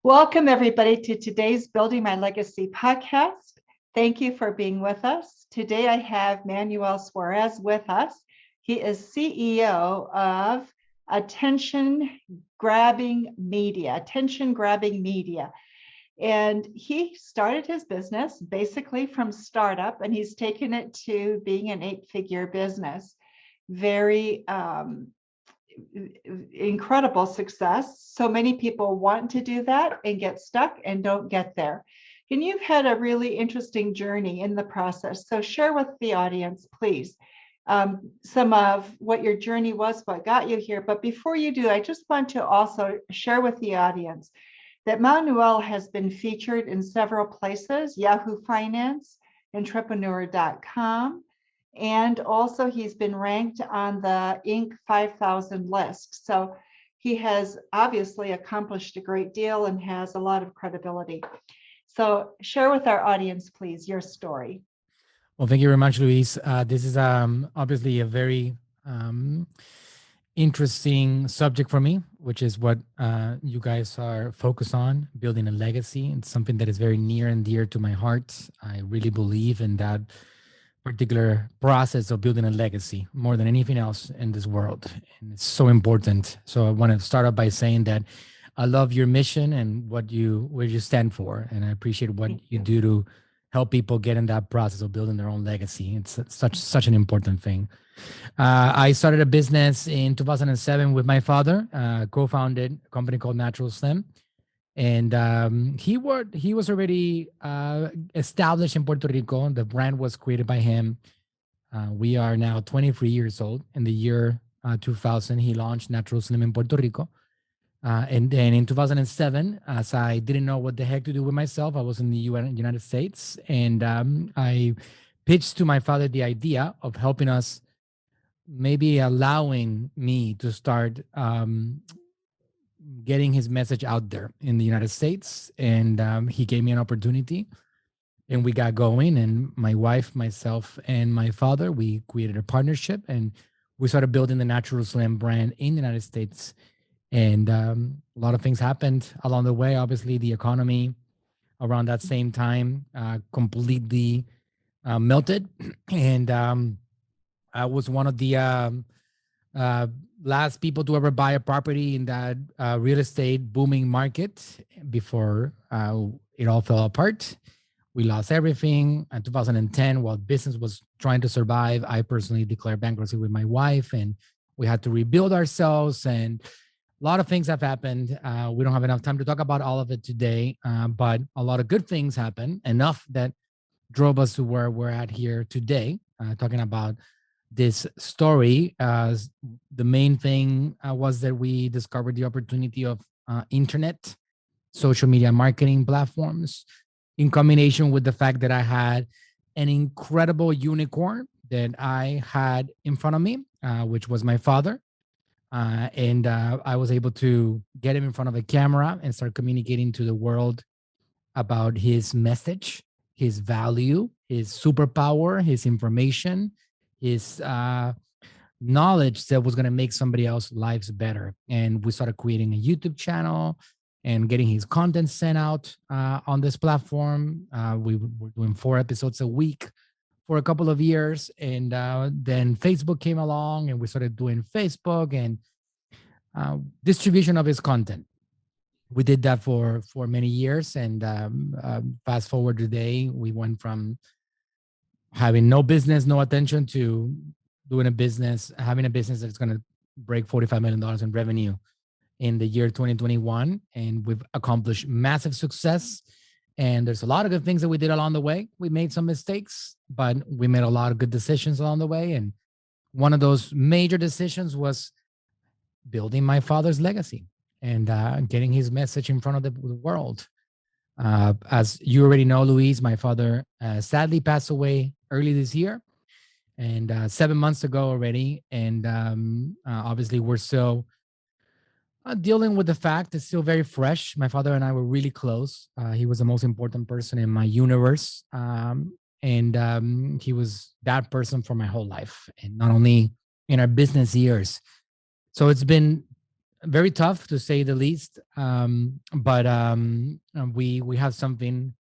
Welcome, everybody, to today's Building My Legacy podcast. Thank you for being with us. Today, I have Manuel Suarez with us. He is CEO of Attention Grabbing Media. And he started his business basically from startup, and he's taken it to being an 8-figure business. Very incredible success. So many people want to do that and get stuck and don't get there. And you've had a really interesting journey in the process. So share with the audience, please, some of what your journey was, what got you here. But before you do, I just want to also share with the audience that Manuel has been featured in several places: Yahoo Finance, entrepreneur.com, and also he's been ranked on the Inc. 5000 list. So he has obviously accomplished a great deal and has a lot of credibility. So share with our audience, please, your story. Well, thank you very much, Luis. This is obviously a very interesting subject for me, which is what you guys are focused on, building a legacy. It's something that is very near and dear to my heart. I really believe in that particular process of building a legacy more than anything else in this world. And it's so important. So I want to start off by saying that I love your mission and what you stand for. And I appreciate what you do to help people get in that process of building their own legacy. It's such an important thing. I started a business in 2007 with my father, co-founded a company called Natural Slim. And he was already established in Puerto Rico. The brand was created by him. We are now 23 years old. In the year 2000, he launched Natural Slim in Puerto Rico. And then in 2007, as I didn't know what the heck to do with myself, I was in the United States, and I pitched to my father the idea of helping us, maybe allowing me to start getting his message out there in the United States. And he gave me an opportunity, and we got going. And my wife, myself, and my father, we created a partnership, and we started building the Natural Slim brand in the United States. And a lot of things happened along the way. Obviously, the economy around that same time completely melted. And I was one of the last people to ever buy a property in that real estate booming market before it all fell apart. We lost everything. In 2010, while business was trying to survive, I personally declared bankruptcy with my wife, and we had to rebuild ourselves. And a lot of things have happened. We don't have enough time to talk about all of it today, but a lot of good things happened, enough that drove us to where we're at here today, talking about this story. The main thing was that we discovered the opportunity of internet, social media marketing platforms, in combination with the fact that I had an incredible unicorn that I had in front of me, which was my father. And I was able to get him in front of a camera and start communicating to the world about his message, his value, his superpower, his information, his knowledge that was going to make somebody else's lives better. And we started creating a YouTube channel and getting his content sent out on this platform. We were doing 4 episodes a week for a couple of years. And then Facebook came along, and we started doing Facebook and distribution of his content. We did that for many years. And fast forward today, we went from having no business, no attention, to doing a business, having a business that's going to break $45 million in revenue in the year 2021. And we've accomplished massive success. And there's a lot of good things that we did along the way. We made some mistakes, but we made a lot of good decisions along the way. And one of those major decisions was building my father's legacy and getting his message in front of the world. As you already know, Luis, my father sadly passed away early this year, and 7 months ago already. And obviously, we're still dealing with the fact. It's still very fresh. My father and I were really close. He was the most important person in my universe. And he was that person for my whole life, and not only in our business years. So it's been very tough to say the least. But we have something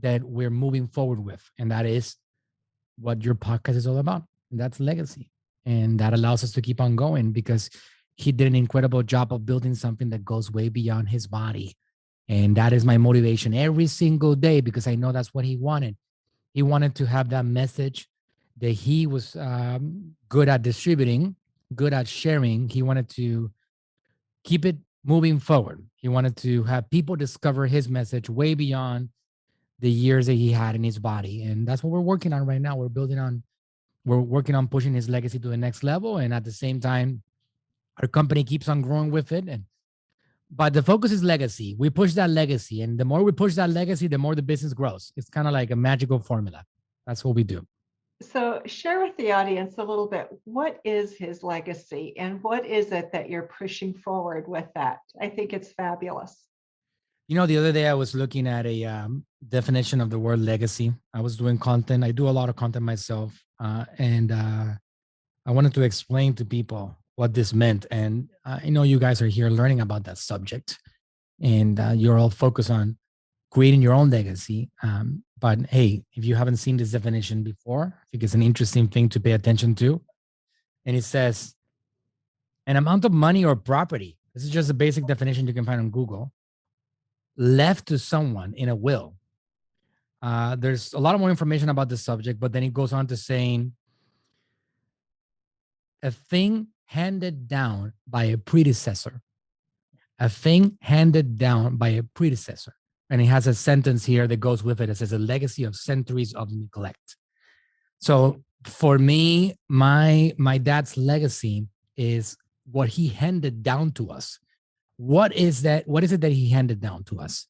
that we're moving forward with, and that is what your podcast is all about. And that's legacy. And that allows us to keep on going because he did an incredible job of building something that goes way beyond his body. And that is my motivation every single day because I know that's what he wanted. He wanted to have that message that he was good at distributing, good at sharing. He wanted to keep it moving forward. He wanted to have people discover his message way beyond the years that he had in his body. And that's what we're working on right now. We're working on pushing his legacy to the next level. And at the same time, our company keeps on growing with it. And but the focus is legacy. We push that legacy. And the more we push that legacy, the more the business grows. It's kind of like a magical formula. That's what we do. So share with the audience a little bit, what is his legacy and what is it that you're pushing forward with that? I think it's fabulous. You know, the other day I was looking at a definition of the word legacy. I was doing content. I do a lot of content myself. And I wanted to explain to people what this meant. And I know you guys are here learning about that subject and you're all focused on creating your own legacy. But hey, if you haven't seen this definition before, I think it's an interesting thing to pay attention to. And it says, an amount of money or property. This is just a basic definition you can find on Google. Left to someone in a will. There's a lot more information about this subject, but then it goes on to saying a thing handed down by a predecessor. A thing handed down by a predecessor. And it has a sentence here that goes with it. It says a legacy of centuries of neglect. So for me, my dad's legacy is what he handed down to us. What is that? What is it that he handed down to us?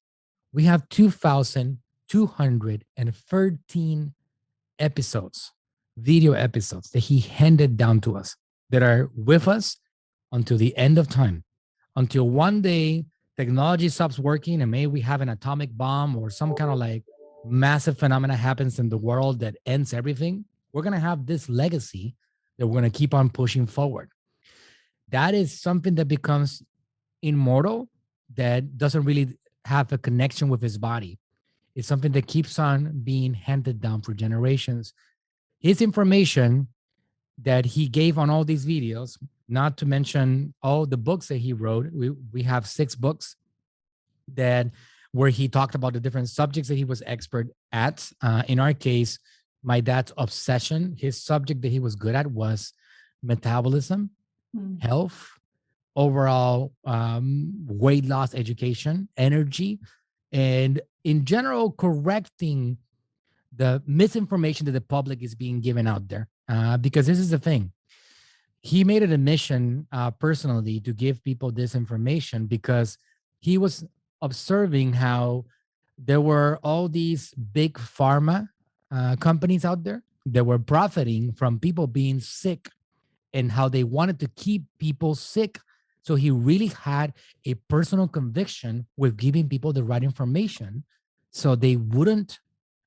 We have 2,213 episodes, video episodes that he handed down to us that are with us until the end of time, until one day technology stops working and maybe we have an atomic bomb or some kind of like massive phenomena happens in the world that ends everything. We're going to have this legacy that we're going to keep on pushing forward. That is something that becomes immortal, that doesn't really have a connection with his body. It's something that keeps on being handed down for generations. His information that he gave on all these videos, not to mention all the books that he wrote. We have 6 books that where he talked about the different subjects that he was expert at. In our case, my dad's obsession, his subject that he was good at was metabolism, health, overall weight loss education, energy, and in general, correcting the misinformation that the public is being given out there. Because this is the thing. He made it a mission personally to give people this information because he was observing how there were all these big pharma companies out there that were profiting from people being sick and how they wanted to keep people sick. So he really had a personal conviction with giving people the right information so they wouldn't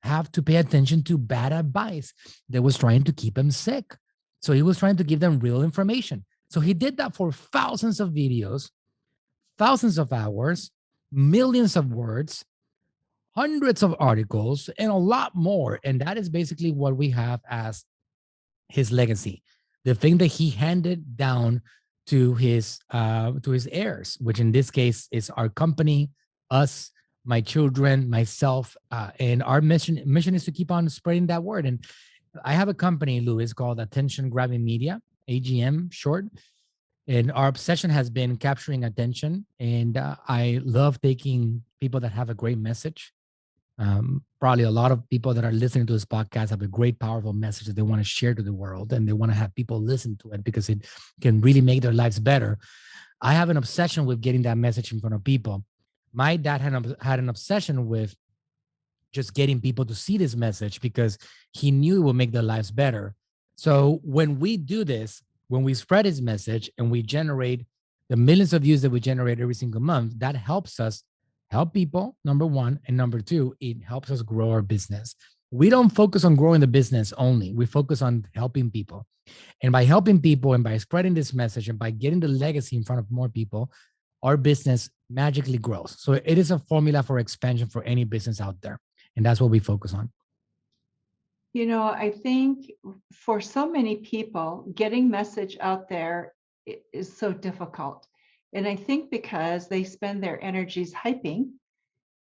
have to pay attention to bad advice that was trying to keep them sick. So he was trying to give them real information. So he did that for thousands of videos, thousands of hours, millions of words, hundreds of articles, and a lot more. And that is basically what we have as his legacy, the thing that he handed down to his heirs, which in this case is our company, us, my children, myself, and our mission is to keep on spreading that word. And I have a company, Louis, called Attention Grabbing Media, AGM short. And our obsession has been capturing attention. And I love taking people that have a great message. Probably a lot of people that are listening to this podcast have a great, powerful message that they want to share to the world. And they want to have people listen to it because it can really make their lives better. I have an obsession with getting that message in front of people. My dad had an obsession with just getting people to see this message because he knew it would make their lives better. So when we do this, when we spread his message and we generate the millions of views that we generate every single month, that helps us help people, number one. And number two, it helps us grow our business. We don't focus on growing the business only. We focus on helping people. And by helping people and by spreading this message and by getting the legacy in front of more people, our business magically grows. So it is a formula for expansion for any business out there. And that's what we focus on. I think for so many people, getting message out there is so difficult. And I think because they spend their energies hyping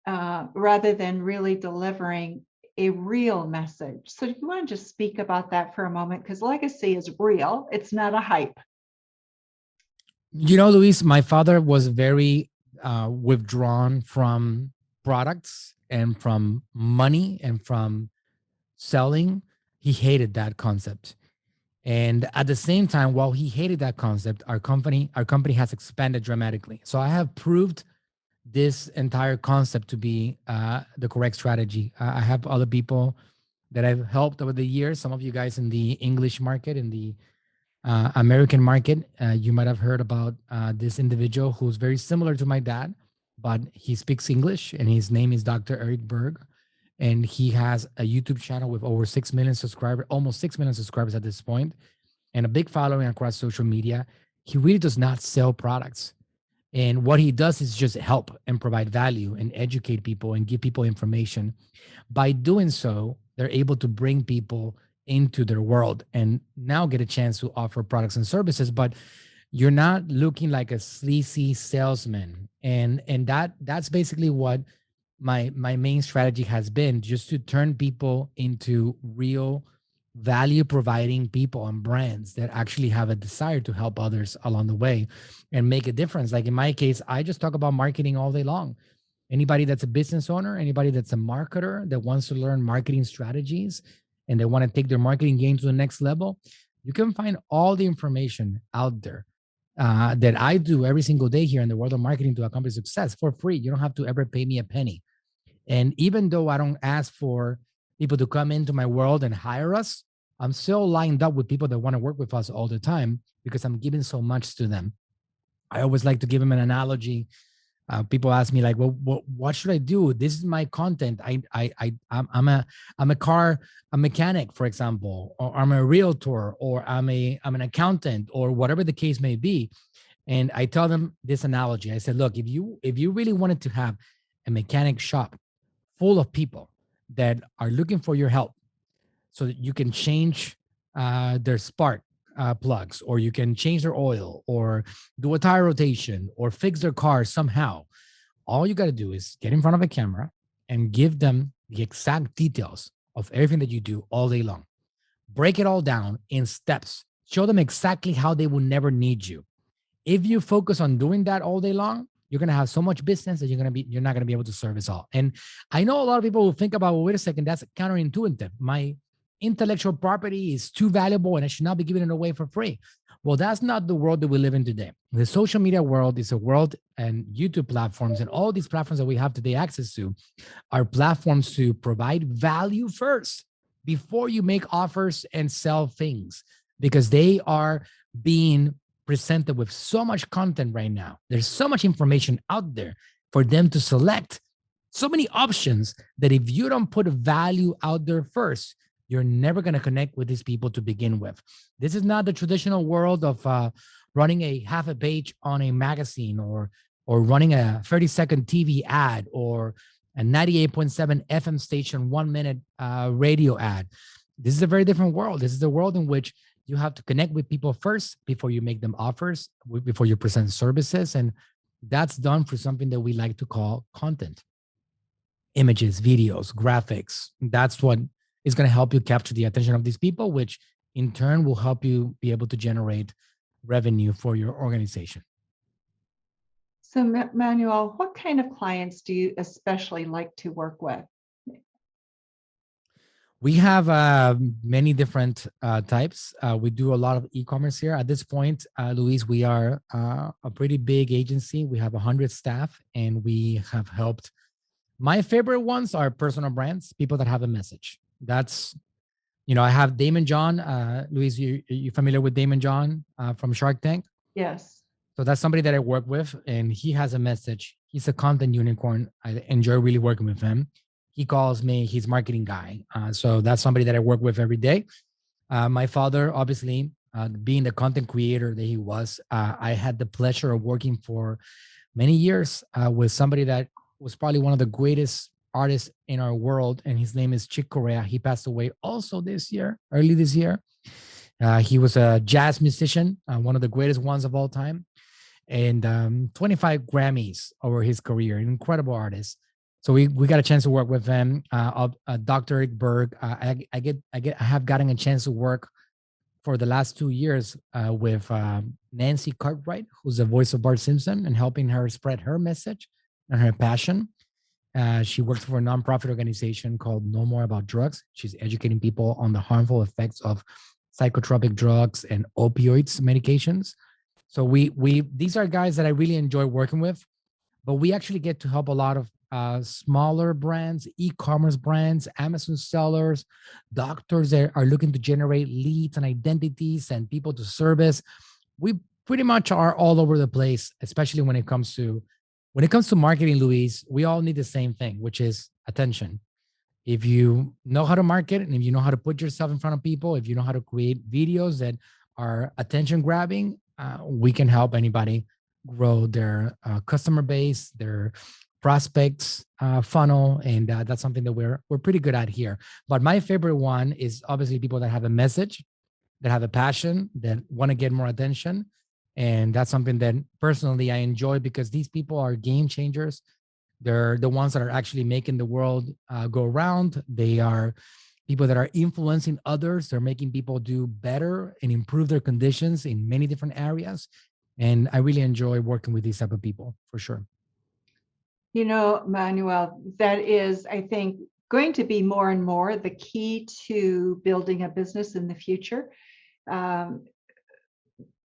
rather than really delivering a real message. So do you want to just speak about that for a moment? Because legacy is real. It's not a hype. Luis, my father was very withdrawn from products and from money and from selling. He hated that concept. And at the same time, while he hated that concept, our company has expanded dramatically. So I have proved this entire concept to be the correct strategy. I have other people that I've helped over the years. Some of you guys in the English market, in the American market, you might have heard about this individual who's very similar to my dad, but he speaks English, and his name is Dr. Eric Berg. And he has a YouTube channel with over 6 million subscribers, almost 6 million subscribers at this point, and a big following across social media. He really does not sell products. And what he does is just help and provide value and educate people and give people information. By doing so, they're able to bring people into their world and now get a chance to offer products and services. But you're not looking like a sleazy salesman. And that's basically what my main strategy has been, just to turn people into real value providing people and brands that actually have a desire to help others along the way and make a difference. Like in my case, I just talk about marketing all day long. Anybody that's a business owner, anybody that's a marketer that wants to learn marketing strategies and they want to take their marketing game to the next level, you can find all the information out there that I do every single day here in the world of marketing to accomplish success for free. You don't have to ever pay me a penny. And even though I don't ask for people to come into my world and hire us, I'm still lined up with people that want to work with us all the time because I'm giving so much to them. I always like to give them an analogy. People ask me like, "Well, what should I do? This is my content. I'm a mechanic, for example, or I'm a realtor, or I'm an accountant, or whatever the case may be." And I tell them this analogy. I said, "Look, if you really wanted to have a mechanic shop full of people that are looking for your help, so that you can change their spark plugs, or you can change their oil, or do a tire rotation, or fix their car somehow, all you got to do is get in front of a camera and give them the exact details of everything that you do all day long. Break it all down in steps. Show them exactly how they will never need you. If you focus on doing that all day long, you're gonna have so much business that you're not gonna be able to service all. And I know a lot of people will think about, well, wait a second, that's counterintuitive. My intellectual property is too valuable and I should not be giving it away for free. Well, that's not the world that we live in today. The social media world is a world, and YouTube platforms and all these platforms that we have today access to are platforms to provide value first before you make offers and sell things, because they are being presented with so much content right now. There's so much information out there for them to select, so many options, that if you don't put value out there first, you're never going to connect with these people to begin with. This is not the traditional world of running a half a page on a magazine, or running a 30-second TV ad, or a 98.7 FM station 1 minute radio ad. This is a very different world. This is a world in which you have to connect with people first before you make them offers, before you present services. And that's done through something that we like to call content. Images, videos, graphics. That's what is going to help you capture the attention of these people, which in turn will help you be able to generate revenue for your organization. So Manuel, what kind of clients do you especially like to work with? We have many different types. We do a lot of e-commerce here. At this point, Luis, we are a pretty big agency. We have 100 staff, and we have helped. My favorite ones are personal brands, people that have a message. That's, I have Damon John. Luis, you familiar with Damon John from Shark Tank? Yes. So that's somebody that I work with, and he has a message. He's a content unicorn. I enjoy really working with him. he calls me his marketing guy. So that's somebody that I work with every day. My father, obviously, being the content creator that he was, I had the pleasure of working for many years with somebody that was probably one of the greatest artists in our world, and his name is Chick Corea. He passed away also this year, early this year. He was a jazz musician, one of the greatest ones of all time, and 25 Grammys over his career. An incredible artist. So we got a chance to work with him. Dr. Eric Berg. I have gotten a chance to work for the last 2 years with Nancy Cartwright, who's the voice of Bart Simpson, and helping her spread her message and her passion. She works for a nonprofit organization called No More About Drugs. She's educating people on the harmful effects of psychotropic drugs and opioids medications. So we these are guys that I really enjoy working with, but we actually get to help a lot of smaller brands, e-commerce brands, Amazon sellers, doctors that are looking to generate leads and identities and people to service. We pretty much are all over the place, especially when it comes to marketing, Luis. We all need the same thing, which is attention. If you know how to market and if you know how to put yourself in front of people, if you know how to create videos that are attention grabbing, we can help anybody grow their customer base, their prospects funnel, and that's something that we're pretty good at here. But my favorite one is obviously people that have a message, that have a passion, that want to get more attention, and that's something that personally I enjoy because these people are game changers. They're the ones that are actually making the world go around. They are people that are influencing others. They're making people do better and improve their conditions in many different areas. And I really enjoy working with these type of people for sure. You know, Manuel, that is, I think, going to be more and more the key to building a business in the future.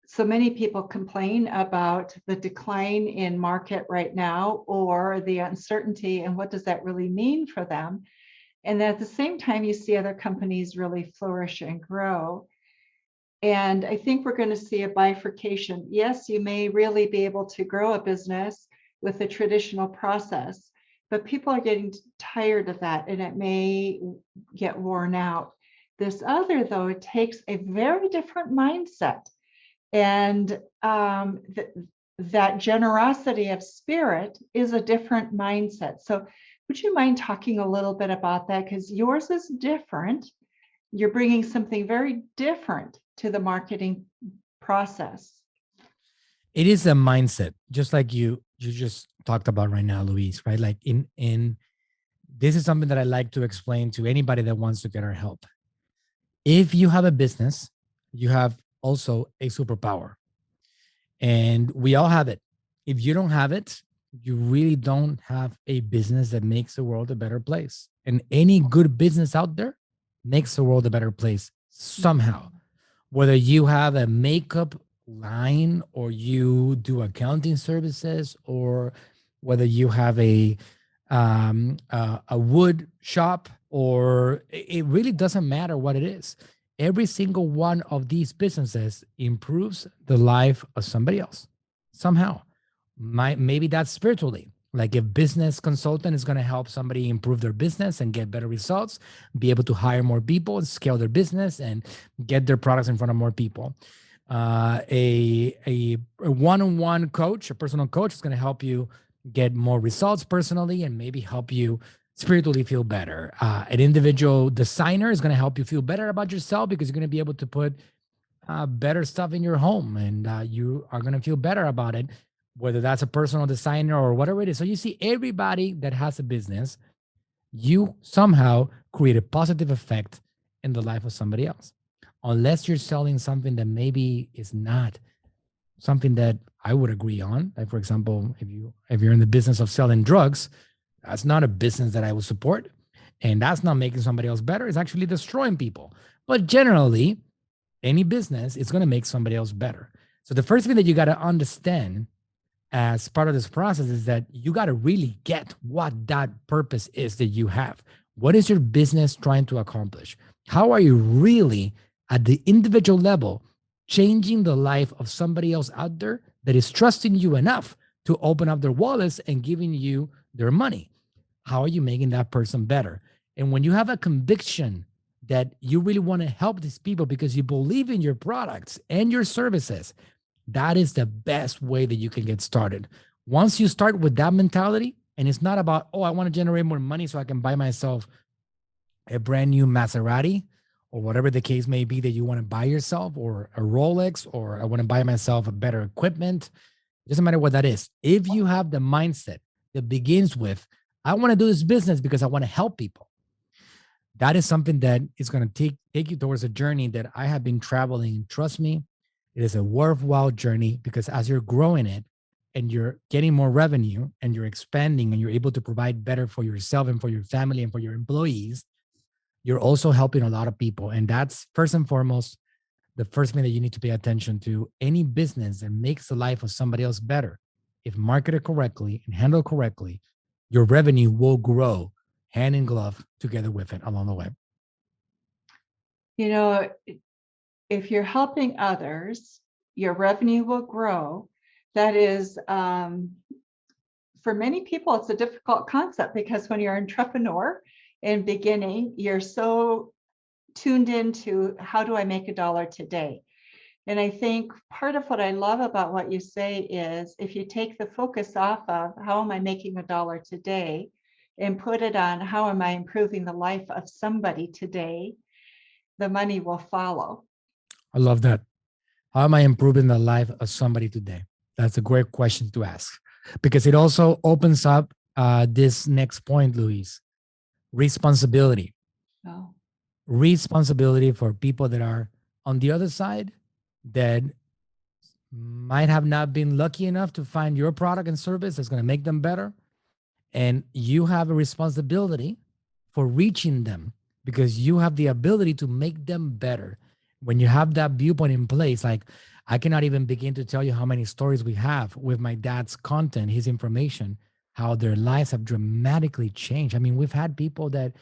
So many people complain about the decline in market right now or the uncertainty, and what does that really mean for them? And at the same time, you see other companies really flourish and grow. And I think we're going to see a bifurcation. Yes, you may really be able to grow a business with the traditional process, but people are getting tired of that and it may get worn out. This other, though, it takes a very different mindset. And that generosity of spirit is a different mindset. So would you mind talking a little bit about that? Because yours is different. You're bringing something very different to the marketing process. It is a mindset, just like you just talked about right now, Luis, right? Like in this is something that I like to explain to anybody that wants to get our help. If you have a business, you have also a superpower. And we all have it. If you don't have it, you really don't have a business that makes the world a better place. And any good business out there makes the world a better place somehow. Whether you have a makeup line or you do accounting services, or whether you have a wood shop, or it really doesn't matter what it is. Every single one of these businesses improves the life of somebody else somehow. Maybe that's spiritually. Like a business consultant is going to help somebody improve their business and get better results, be able to hire more people and scale their business and get their products in front of more people. A one-on-one coach, a personal coach, is going to help you get more results personally and maybe help you spiritually feel better. An individual designer is going to help you feel better about yourself because you're going to be able to put better stuff in your home, and you are going to feel better about it, whether that's a personal designer or whatever it is. So you see, everybody that has a business, you somehow create a positive effect in the life of somebody else. Unless you're selling something that maybe is not something that I would agree on. Like, for example, if you're in the business of selling drugs, that's not a business that I would support. And that's not making somebody else better. It's actually destroying people. But generally, any business is going to make somebody else better. So the first thing that you got to understand as part of this process is that you got to really get what that purpose is that you have. What is your business trying to accomplish? How are you really at the individual level changing the life of somebody else out there that is trusting you enough to open up their wallets and giving you their money? How are you making that person better? And when you have a conviction that you really want to help these people because you believe in your products and your services, that is the best way that you can get started. Once you start with that mentality, and it's not about, oh, I want to generate more money so I can buy myself a brand new Maserati or whatever the case may be that you want to buy yourself, or a Rolex, or I want to buy myself a better equipment. It doesn't matter what that is. If you have the mindset that begins with, I want to do this business because I want to help people, that is something that is going to take you towards a journey that I have been traveling. Trust me, it is a worthwhile journey, because as you're growing it and you're getting more revenue and you're expanding and you're able to provide better for yourself and for your family and for your employees, you're also helping a lot of people. And that's first and foremost the first thing that you need to pay attention to. Any business that makes the life of somebody else better, if marketed correctly and handled correctly, your revenue will grow hand in glove together with it along the way. You know, if you're helping others, your revenue will grow. That is, for many people, it's a difficult concept, because when you're an entrepreneur in beginning, you're so tuned into, how do I make a dollar today? And I think part of what I love about what you say is, if you take the focus off of how am I making a dollar today and put it on how am I improving the life of somebody today, the money will follow. I love that. How am I improving the life of somebody today? That's a great question to ask, because it also opens up this next point, Luis: responsibility. Oh. Responsibility for people that are on the other side, that might have not been lucky enough to find your product and service that's going to make them better. And you have a responsibility for reaching them, because you have the ability to make them better. When you have that viewpoint in place, like, I cannot even begin to tell you how many stories we have with my dad's content, his information, how their lives have dramatically changed. I mean, we've had people that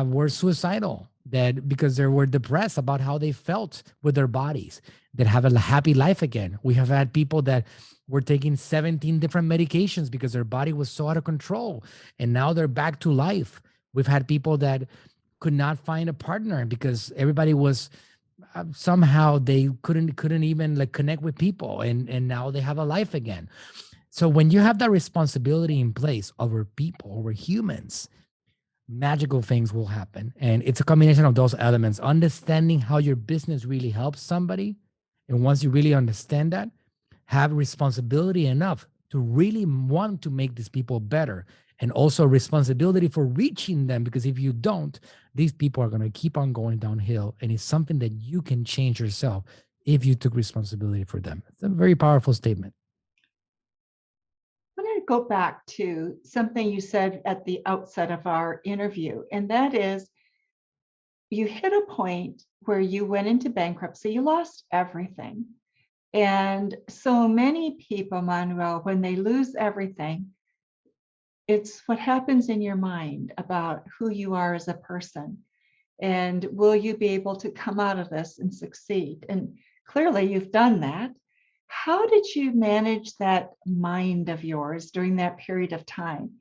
were suicidal, that because they were depressed about how they felt with their bodies, that have a happy life again. We have had people that were taking 17 different medications because their body was so out of control, and now they're back to life. We've had people that could not find a partner because everybody was somehow they couldn't even like connect with people, and now they have a life again. So when you have that responsibility in place over people, over humans, magical things will happen. And it's a combination of those elements: understanding how your business really helps somebody. And once you really understand that, have responsibility enough to really want to make these people better, and also responsibility for reaching them, because if you don't, these people are going to keep on going downhill. And it's something that you can change yourself if you took responsibility for them. It's a very powerful statement. I'm going to go back to something you said at the outset of our interview, and that is, you hit a point where you went into bankruptcy, you lost everything. And so many people, Manuel, when they lose everything, it's what happens in your mind about who you are as a person. And will you be able to come out of this and succeed? And clearly you've done that. How did you manage that mind of yours during that period of time,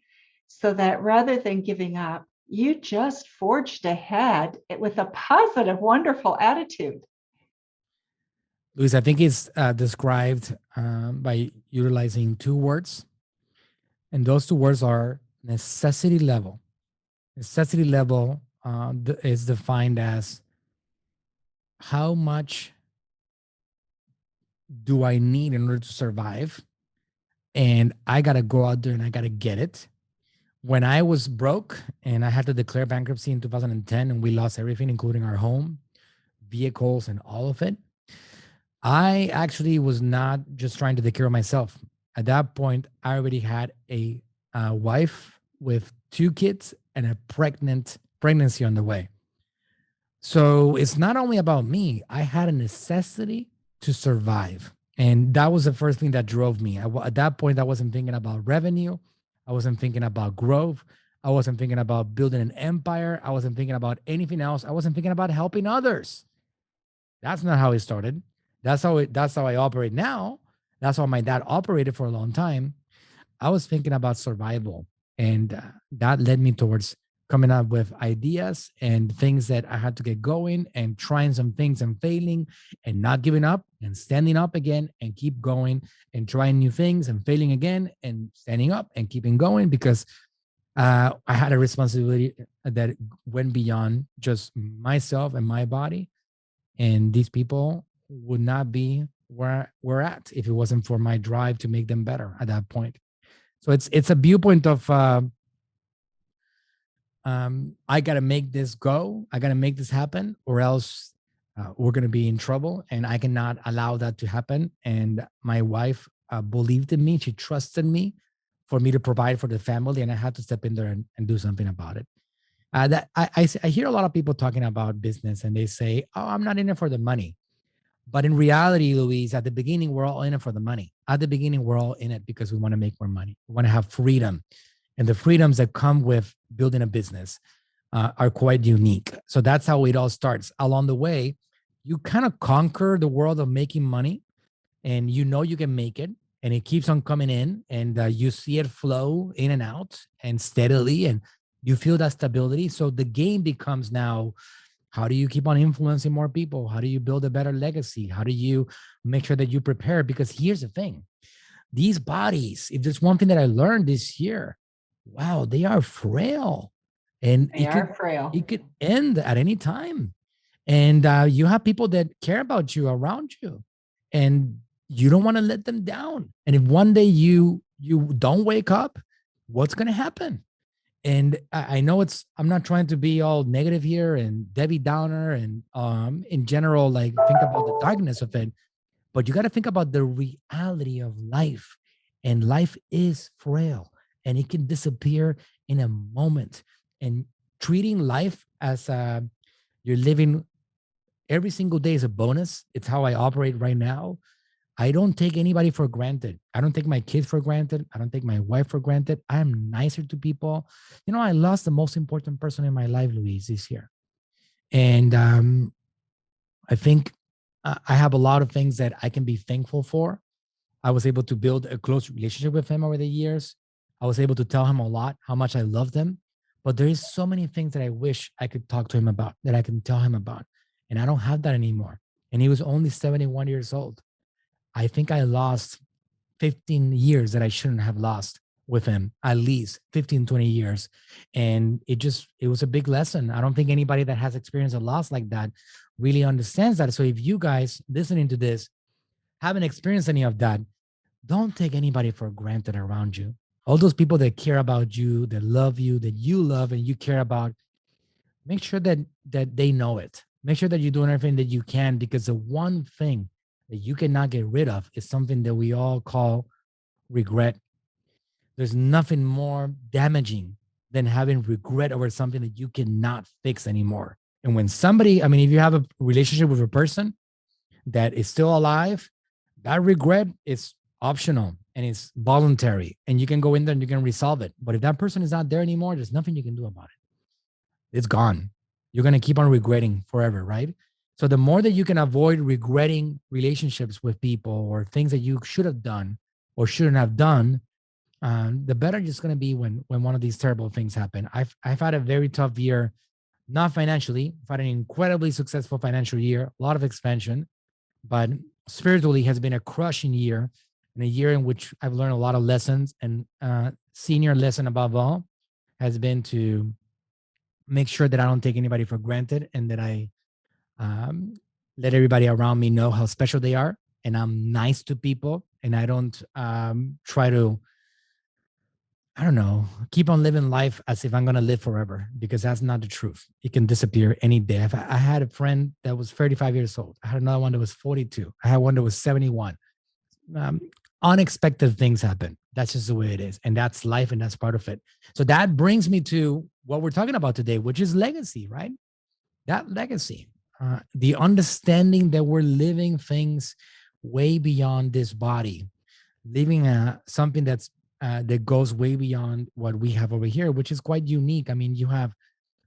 so that rather than giving up, you just forged ahead with a positive, wonderful attitude? Luis, I think it's described by utilizing two words, and those two words are necessity level. Necessity level is defined as how much do I need in order to survive? And I got to go out there and I got to get it. When I was broke and I had to declare bankruptcy in 2010, and we lost everything, including our home, vehicles, and all of it, I actually was not just trying to take care of myself. At that point, I already had a wife with two kids and a pregnancy on the way. So it's not only about me. I had a necessity to survive. And that was the first thing that drove me. At that point, I wasn't thinking about revenue. I wasn't thinking about growth. I wasn't thinking about building an empire. I wasn't thinking about anything else. I wasn't thinking about helping others. That's not how it started. That's how I operate now. That's how my dad operated for a long time. I was thinking about survival. And that led me towards coming up with ideas and things that I had to get going and trying some things and failing and not giving up and standing up again and keep going and trying new things and failing again and standing up and keeping going because I had a responsibility that went beyond just myself and my body. And these people would not be where we're at if it wasn't for my drive to make them better at that point. So it's a viewpoint of I got to make this go. I got to make this happen, or else we're going to be in trouble. And I cannot allow that to happen. And my wife believed in me. She trusted me for me to provide for the family. And I had to step in there and do something about it. I hear a lot of people talking about business and they say, oh, I'm not in it for the money. But in reality, Luis, at the beginning, we're all in it for the money. At the beginning, we're all in it because we want to make more money. We want to have freedom. And the freedoms that come with building a business are quite unique. So that's how it all starts. Along the way, you kind of conquer the world of making money and you know you can make it and it keeps on coming in and you see it flow in and out and steadily and you feel that stability. So the game becomes now, how do you keep on influencing more people? How do you build a better legacy? How do you make sure that you prepare? Because here's the thing, these bodies, if there's one thing that I learned this year, wow, they are frail and it could end at any time. And you have people that care about you around you and you don't want to let them down. And if one day you don't wake up, what's going to happen? And I know I'm not trying to be all negative here and Debbie Downer and in general, like think about the darkness of it, but you got to think about the reality of life. And life is frail and it can disappear in a moment. And treating life as you're living every single day is a bonus. It's how I operate right now. I don't take anybody for granted. I don't take my kids for granted. I don't take my wife for granted. I am nicer to people. You know, I lost the most important person in my life, Luis, this year. And I think I have a lot of things that I can be thankful for. I was able to build a close relationship with him over the years. I was able to tell him a lot, how much I loved him. But there is so many things that I wish I could talk to him about, that I can tell him about. And I don't have that anymore. And he was only 71 years old. I think I lost 15 years that I shouldn't have lost with him, at least 15, 20 years. And it was a big lesson. I don't think anybody that has experienced a loss like that really understands that. So if you guys listening to this haven't experienced any of that, don't take anybody for granted around you. All those people that care about you, that love you, that you love and you care about, make sure that they know it. Make sure that you're doing everything that you can, because the one thing that you cannot get rid of is something that we all call regret. There's nothing more damaging than having regret over something that you cannot fix anymore. And when somebody, I mean, if you have a relationship with a person that is still alive, that regret is optional and it's voluntary and you can go in there and you can resolve it. But if that person is not there anymore, there's nothing you can do about it. It's gone. You're going to keep on regretting forever, right? So the more that you can avoid regretting relationships with people or things that you should have done or shouldn't have done, the better it's going to be when one of these terrible things happen. I've had a very tough year, not financially. I've had an incredibly successful financial year, a lot of expansion, but spiritually has been a crushing year, and a year in which I've learned a lot of lessons. And senior lesson above all has been to make sure that I don't take anybody for granted and that I let everybody around me know how special they are. And I'm nice to people and I don't try to, I don't know, keep on living life as if I'm going to live forever, because that's not the truth. It can disappear any day. I had a friend that was 35 years old. I had another one that was 42. I had one that was 71. Unexpected things happen. That's just the way it is. And that's life and that's part of it. So that brings me to what we're talking about today, which is legacy, right? That legacy, the understanding that we're living things way beyond this body, living something that's that goes way beyond what we have over here, which is quite unique. I mean, you have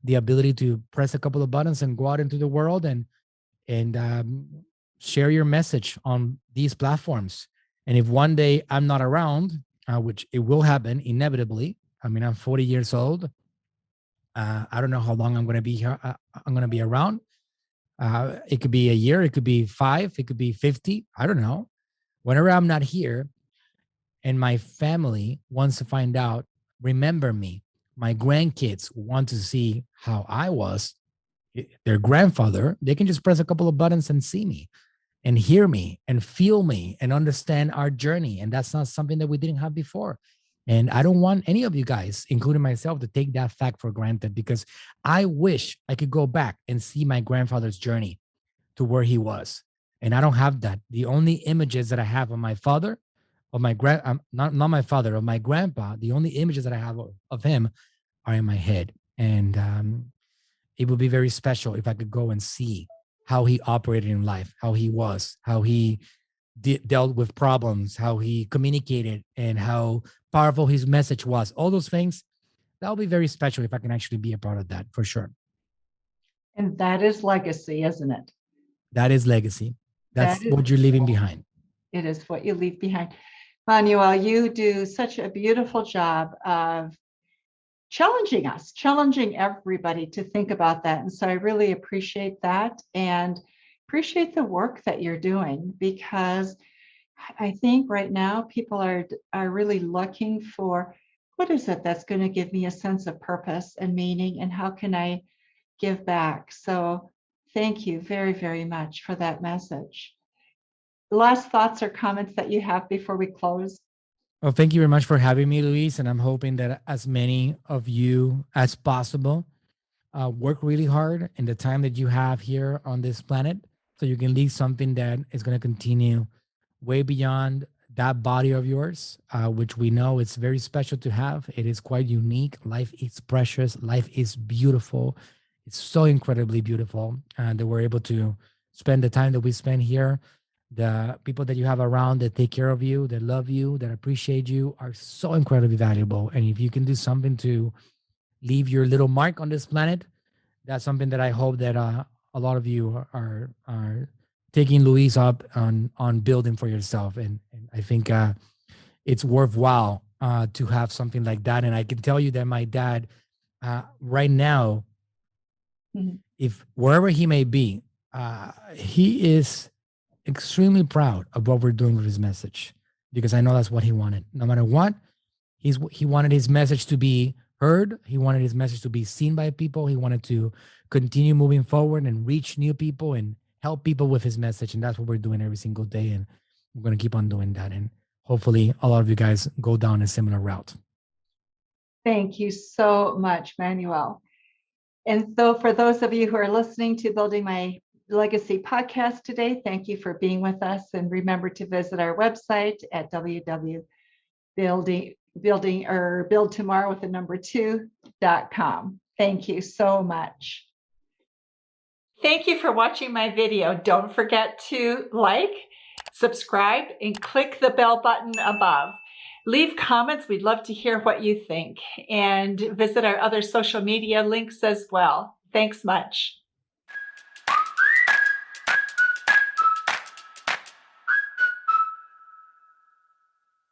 the ability to press a couple of buttons and go out into the world and share your message on these platforms. And if one day I'm not around, which it will happen inevitably, I mean, I'm 40 years old. I don't know how long I'm going to be here. I'm going to be around. It could be a year. It could be 5. It could be 50. I don't know. Whenever I'm not here and my family wants to find out, remember me, my grandkids want to see how I was, their grandfather, they can just press a couple of buttons and see me and hear me and feel me and understand our journey. And that's not something that we didn't have before. And I don't want any of you guys, including myself, to take that fact for granted, because I wish I could go back and see my grandfather's journey to where he was. And I don't have that. The only images that I have of my father, of my not my father, of my grandpa, the only images that I have of him are in my head. And it would be very special if I could go and see how he operated in life, how he was, how he dealt with problems, how he communicated, and how powerful his message was. All those things, that would be very special if I can actually be a part of that, for sure. And that is legacy, isn't it? That is legacy. That's what you're leaving behind. It is what you leave behind. Manuel, you do such a beautiful job of challenging us, challenging everybody to think about that. And so I really appreciate that and appreciate the work that you're doing, because I think right now people are really looking for, what is it that's going to give me a sense of purpose and meaning, and how can I give back? So thank you very, very much for that message. Last thoughts or comments that you have before we close? Well, thank you very much for having me, Luis. And I'm hoping that as many of you as possible work really hard in the time that you have here on this planet, so you can leave something that is going to continue way beyond that body of yours, which we know it's very special to have. It is quite unique. Life is precious. Life is beautiful. It's so incredibly beautiful that we're able to spend the time that we spend here. The people that you have around that take care of you, that love you, that appreciate you, are so incredibly valuable. And if you can do something to leave your little mark on this planet, that's something that I hope that a lot of you are taking Luis up on building for yourself. And I think it's worthwhile to have something like that. And I can tell you that my dad right now, if wherever he may be, he is extremely proud of what we're doing with his message, because I know that's what he wanted. No matter what, he wanted his message to be heard. He wanted his message to be seen by people. He wanted to continue moving forward and reach new people and help people with his message. And that's what we're doing every single day. And we're going to keep on doing that. And hopefully a lot of you guys go down a similar route. Thank you so much, Manuel. And so for those of you who are listening to Building My Legacy podcast today, thank you for being with us. And remember to visit our website at buildtomorrow2.com. Thank you so much. Thank you for watching my video. Don't forget to like, subscribe, and click the bell button above. Leave comments. We'd love to hear what you think. And visit our other social media links as well. Thanks much.